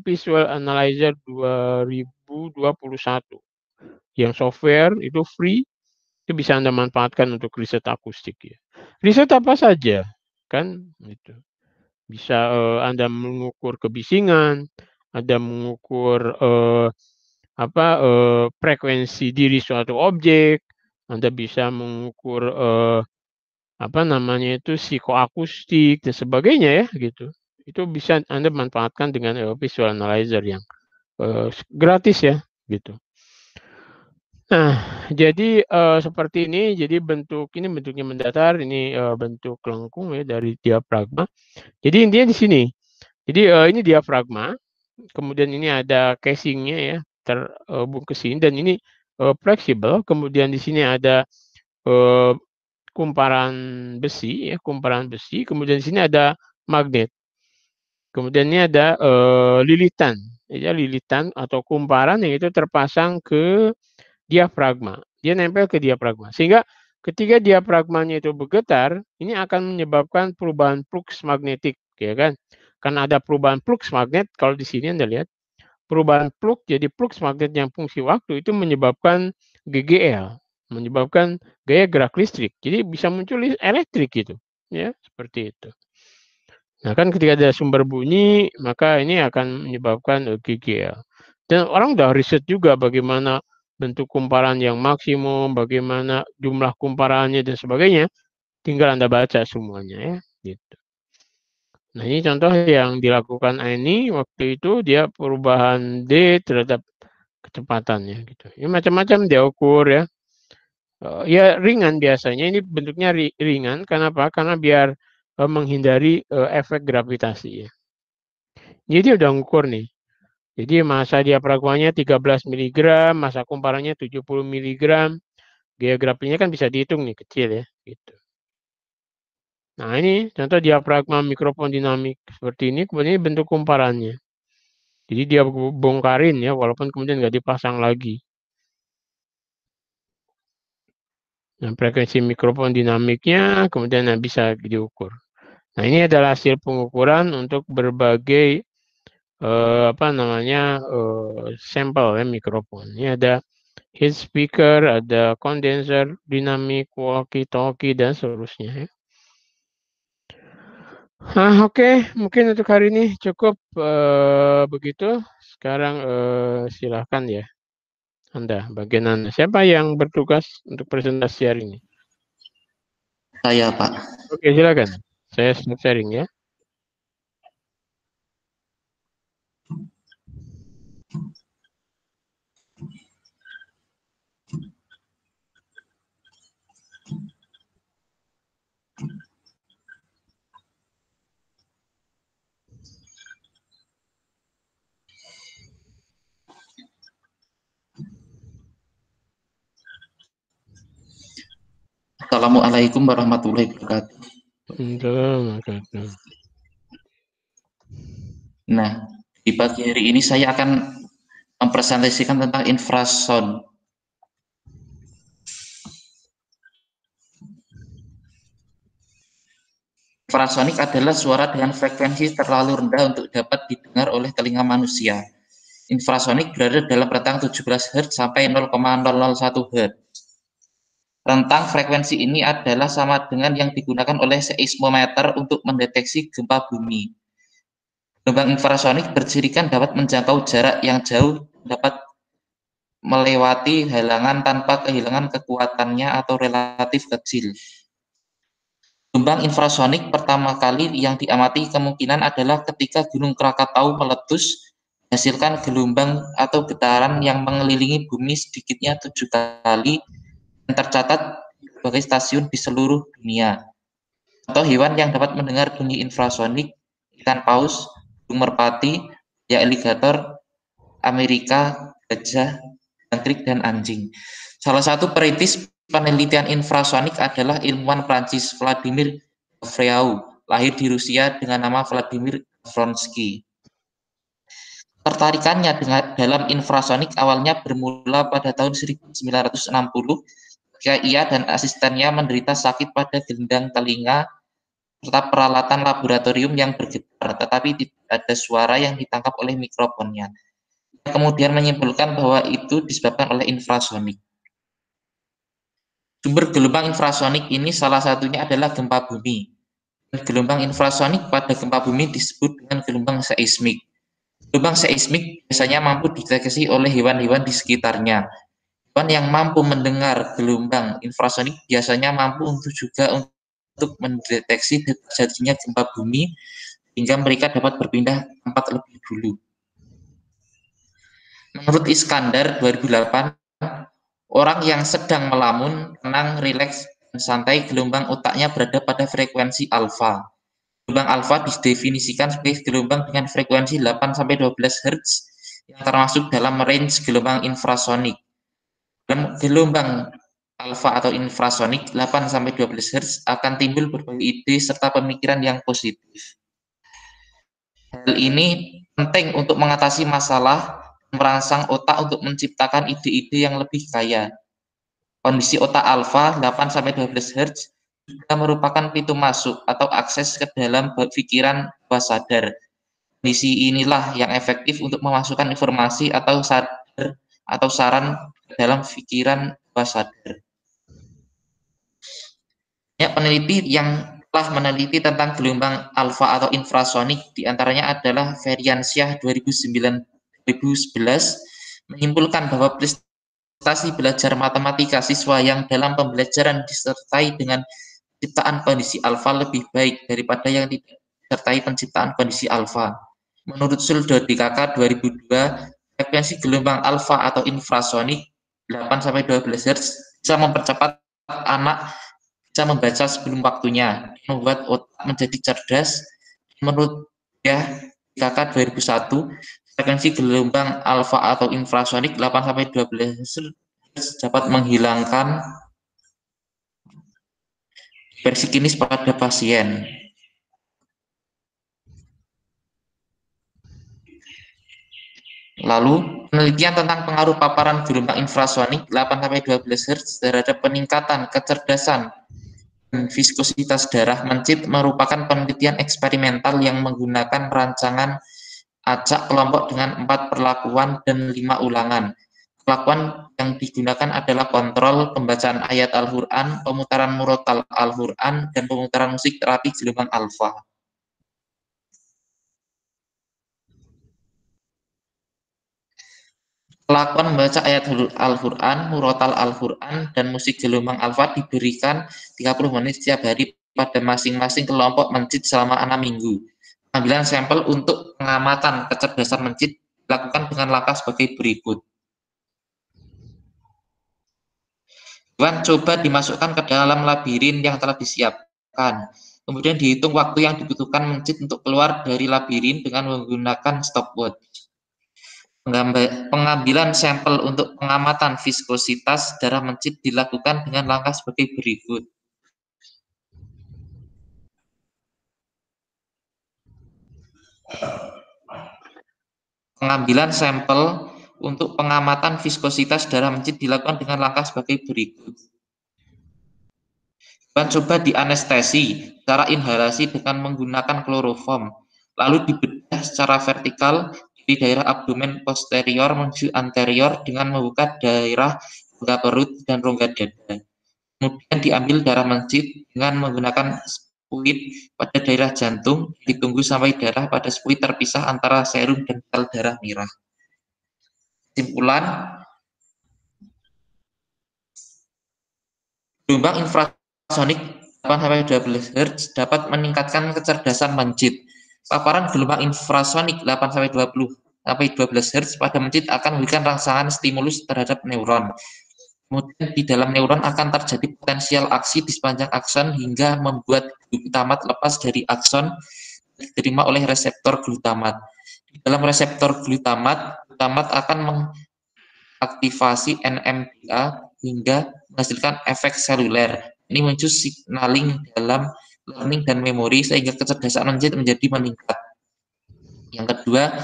visual analyzer 2021 yang software itu free, itu bisa Anda manfaatkan untuk riset akustik ya. Riset apa saja kan gitu. Bisa Anda mengukur kebisingan, Anda mengukur frekuensi diri suatu objek, Anda bisa mengukur psikoakustik dan sebagainya ya gitu. Itu bisa Anda manfaatkan dengan visual analyzer yang gratis ya gitu. Nah, jadi seperti ini. Jadi bentuknya mendatar, ini bentuk lengkung ya dari diafragma. Jadi intinya di sini. Jadi ini diafragma, kemudian ini ada casingnya ya terbungkus ini, dan ini fleksibel. Kemudian di sini ada kumparan besi ya, kumparan besi, kemudian di sini ada magnet. Kemudian ini ada lilitan, ya lilitan atau kumparan yang itu terpasang ke diafragma. Dia nempel ke diafragma. Sehingga ketika diafragmanya itu bergetar, ini akan menyebabkan perubahan flux magnetik, ya kan? Karena ada perubahan flux magnet, kalau di sini Anda lihat, perubahan flux jadi flux magnet yang fungsi waktu itu menyebabkan GGL, menyebabkan gaya gerak listrik. Jadi bisa muncul elektrik gitu, ya, seperti itu. Nah, kan ketika ada sumber bunyi, maka ini akan menyebabkan GGL. Dan orang udah riset juga bagaimana bentuk kumparan yang maksimum, bagaimana jumlah kumparannya dan sebagainya. Tinggal Anda baca semuanya ya, gitu. Nah, ini contoh yang dilakukan ini waktu itu dia perubahan D terhadap kecepatannya gitu. Ini macam-macam dia ukur ya. Ya ringan biasanya, ini bentuknya ringan, kenapa? Karena biar menghindari efek gravitasi ya. Jadi udah ngukur nih. Jadi massa diafragmanya 13 mg, massa kumparannya 70 mg. Gaya grafiknya kan bisa dihitung nih, kecil ya, gitu. Nah, ini contoh diafragma mikrofon dinamik seperti ini, kemudian ini bentuk kumparannya. Jadi dia bongkarin ya, walaupun kemudian nggak dipasang lagi. Nah, frekuensi mikrofon dinamiknya kemudian bisa diukur. Nah, ini adalah hasil pengukuran untuk berbagai sampel ya mikrofon. Ini ada head speaker, ada condenser, dinamik, walkie-talkie dan seterusnya ya. Oke, mungkin untuk hari ini cukup begitu. Sekarang silahkan ya Anda, bagian Anda. Siapa yang bertugas untuk presentasi hari ini? Saya, Pak. Oke, silakan. Saya sharing ya. Assalamualaikum warahmatullahi wabarakatuh. Nah, di pagi hari ini saya akan mempresentasikan tentang infrasound. Infrasonik adalah suara dengan frekuensi terlalu rendah untuk dapat didengar oleh telinga manusia. Infrasonik berada dalam rentang 17 Hz sampai 0,001 Hz. Rentang frekuensi ini adalah sama dengan yang digunakan oleh seismometer untuk mendeteksi gempa bumi. Gelombang infrasonik bercirikan dapat menjangkau jarak yang jauh, dapat melewati halangan tanpa kehilangan kekuatannya atau relatif kecil. Gelombang infrasonik pertama kali yang diamati kemungkinan adalah ketika Gunung Krakatau meletus, menghasilkan gelombang atau getaran yang mengelilingi bumi sedikitnya 7 kali dan tercatat sebagai stasiun di seluruh dunia. Contoh hewan yang dapat mendengar bunyi infrasonik: ikan paus, burung merpati, ya aligator, Amerika, gajah, jangkrik, dan anjing. Salah satu perintis penelitian infrasonik adalah ilmuwan Prancis Vladimir Gavreau, lahir di Rusia dengan nama Vladimir Vronsky. Tertarikannya dalam infrasonik awalnya bermula pada tahun 1960 ketika ia dan asistennya menderita sakit pada gendang telinga serta peralatan laboratorium yang bergetar, tetapi tidak ada suara yang ditangkap oleh mikrofonnya. Kemudian menyimpulkan bahwa itu disebabkan oleh infrasonik. Sumber gelombang infrasonik ini salah satunya adalah gempa bumi. Gelombang infrasonik pada gempa bumi disebut dengan gelombang seismik. Gelombang seismik biasanya mampu dideteksi oleh hewan-hewan di sekitarnya. Hewan yang mampu mendengar gelombang infrasonik biasanya mampu untuk mendeteksi terjadinya gempa bumi hingga mereka dapat berpindah tempat lebih dulu. Menurut Iskandar 2008, orang yang sedang melamun, tenang, rileks, dan santai, gelombang otaknya berada pada frekuensi alfa. Gelombang alfa didefinisikan sebagai gelombang dengan frekuensi 8-12 Hz yang termasuk dalam range gelombang infrasonik. Dalam gelombang alfa atau infrasonik 8-12 Hz akan timbul berbagai ide serta pemikiran yang positif. Hal ini penting untuk mengatasi masalah dan merangsang otak untuk menciptakan ide-ide yang lebih kaya. Kondisi otak alfa 8-12 Hz juga merupakan pintu masuk atau akses ke dalam pikiran bawah sadar. Kondisi inilah yang efektif untuk memasukkan informasi atau sadar atau saran ke dalam pikiran bawah sadar. Banyak peneliti yang telah meneliti tentang gelombang alfa atau infrasonik, diantaranya adalah Feriansyah 2011 menyimpulkan bahwa prestasi belajar matematika siswa yang dalam pembelajaran disertai dengan penciptaan kondisi alfa lebih baik daripada yang tidak disertai penciptaan kondisi alfa. Menurut Suldo DKK 2002, frekuensi gelombang alfa atau infrasonik 8-12 Hz bisa mempercepat anak bisa membaca sebelum waktunya, membuat otak menjadi cerdas. Menurut DKK 2001, frekuensi gelombang alfa atau infrasonik 8-12 Hz dapat menghilangkan versi klinis pada pasien. Lalu, penelitian tentang pengaruh paparan gelombang infrasonik 8-12 Hz terhadap peningkatan kecerdasan dan viskositas darah mencit merupakan penelitian eksperimental yang menggunakan rancangan acak kelompok dengan 4 perlakuan dan 5 ulangan. Perlakuan yang digunakan adalah kontrol, pembacaan ayat Al-Quran, pemutaran murotal Al-Quran, dan pemutaran musik terapi gelombang alfa. Perlakuan membaca ayat Al-Quran, murotal Al-Quran, dan musik gelombang alfa diberikan 30 menit setiap hari pada masing-masing kelompok mencit selama 6 minggu. Pengambilan sampel untuk pengamatan kecerdasan mencit dilakukan dengan langkah sebagai berikut. Hewan coba dimasukkan ke dalam labirin yang telah disiapkan. Kemudian dihitung waktu yang dibutuhkan mencit untuk keluar dari labirin dengan menggunakan stopwatch. Pengambilan sampel untuk pengamatan viskositas darah mencit dilakukan dengan langkah sebagai berikut. Pengambilan sampel untuk pengamatan viskositas darah mencit dilakukan dengan langkah sebagai berikut. Hewan coba dianestesi secara inhalasi dengan menggunakan kloroform, lalu dibedah secara vertikal dari daerah abdomen posterior menuju anterior dengan membuka daerah rongga perut dan rongga dada. Kemudian diambil darah mencit dengan menggunakan spuit pada daerah jantung, ditunggu sampai darah pada spuit terpisah antara serum dan sel darah merah. Kesimpulan, gelombang infrasonik 8-12 Hz dapat meningkatkan kecerdasan mencit. Paparan gelombang infrasonik 8-12 Hz pada mencit akan memberikan rangsangan stimulus terhadap neuron. Kemudian di dalam neuron akan terjadi potensial aksi di sepanjang akson hingga membuat glutamat lepas dari akson diterima oleh reseptor glutamat. Di dalam reseptor glutamat akan mengaktifasi NMDA hingga menghasilkan efek seluler. Ini muncul signaling dalam learning dan memori sehingga kecerdasan mencit menjadi meningkat. Yang kedua,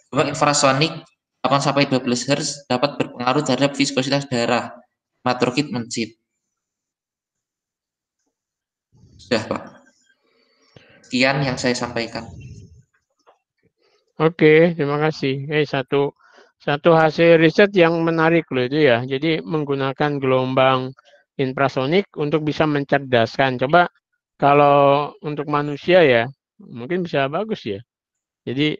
gelombang infrasonik 8-12 Hz dapat berpengaruh terhadap viskositas darah matrokit mencit. Sudah, Pak. Sekian yang saya sampaikan. Oke, terima kasih. Satu hasil riset yang menarik loh itu ya. Jadi menggunakan gelombang infrasonik untuk bisa mencerdaskan. Coba kalau untuk manusia ya, mungkin bisa bagus ya. Jadi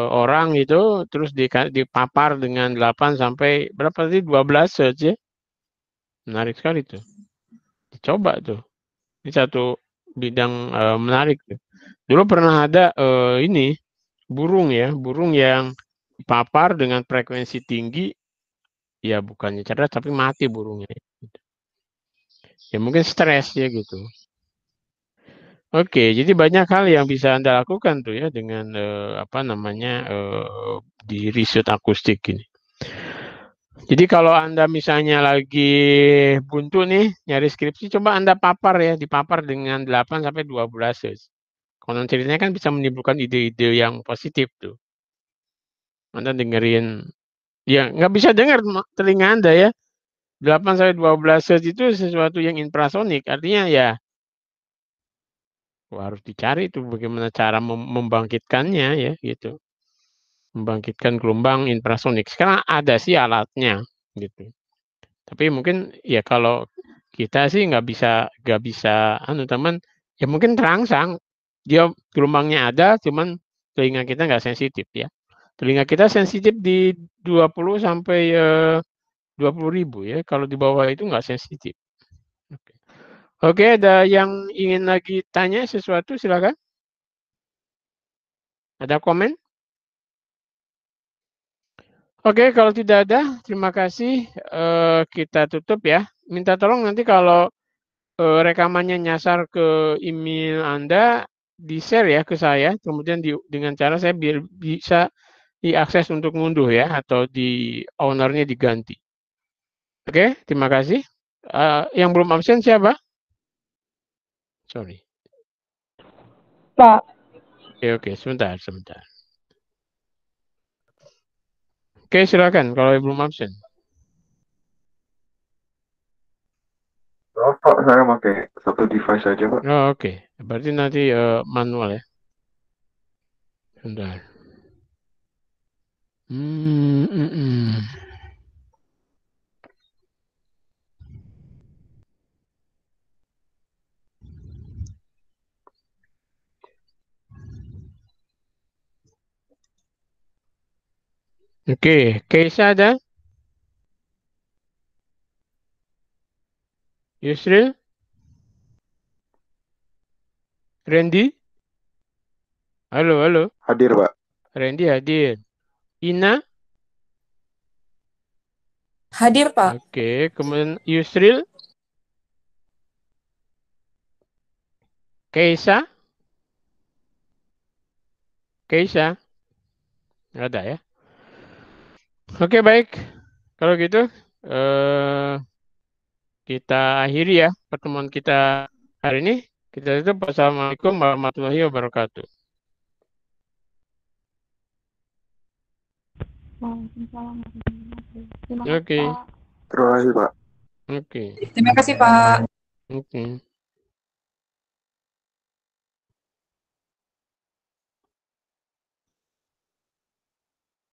orang itu terus dipapar dengan 8 sampai berapa tadi 12 Hz ya. Menarik sekali tuh. Dicoba tuh. Ini satu bidang menarik tuh. Dulu pernah ada ini burung yang dipapar dengan frekuensi tinggi, ya bukannya cerdas tapi mati burungnya. Ya mungkin stres ya gitu. Oke, jadi banyak hal yang bisa Anda lakukan tuh ya dengan di riset akustik ini. Jadi kalau Anda misalnya lagi buntu nih, nyari skripsi, coba Anda papar ya, dipapar dengan 8 sampai 12 Hz. Konon ceritanya kan bisa menimbulkan ide-ide yang positif tuh. Anda dengerin, ya nggak bisa dengar telinga Anda ya. 8 sampai 12 Hz itu sesuatu yang infrasonik, artinya ya harus dicari tuh bagaimana cara membangkitkannya ya gitu. Membangkitkan gelombang infrasonik. Sekarang ada sih alatnya gitu. Tapi mungkin ya kalau kita sih nggak bisa teman, ya mungkin terangsang. Dia gelombangnya ada, cuman telinga kita nggak sensitif ya. Telinga kita sensitif di 20 sampai 20.000 ya. Kalau di bawah itu nggak sensitif. Oke. Oke, ada yang ingin lagi tanya sesuatu, silakan. Ada komen? Oke, kalau tidak ada, terima kasih. Kita tutup ya. Minta tolong nanti kalau rekamannya nyasar ke email Anda, di-share ya ke saya, kemudian dengan cara saya biar bisa diakses untuk ngunduh ya, atau di ownernya diganti. Oke, terima kasih. Yang belum absen siapa? Sorry. Pak. Oke, sebentar. Oke, silakan kalau yang belum absen. Oh, Pak, saya pakai satu device aja, Pak. Oh, oke. Berarti nanti manual ya. Sebentar. Oke, Keisha ada? Yusril? Randy? Halo. Hadir, Pak. Randy hadir. Ina? Hadir, Pak. Oke, kemudian Yusril? Keisha? Nggak ada ya? Oke, baik. Kalau gitu, kita akhiri ya pertemuan kita hari ini. Kita tutup. Wassalamualaikum warahmatullahi wabarakatuh. Waalaikumsalam. Terima Oke. kasih, Pak. Terima kasih, Pak. Oke. Terima kasih, Pak. Oke.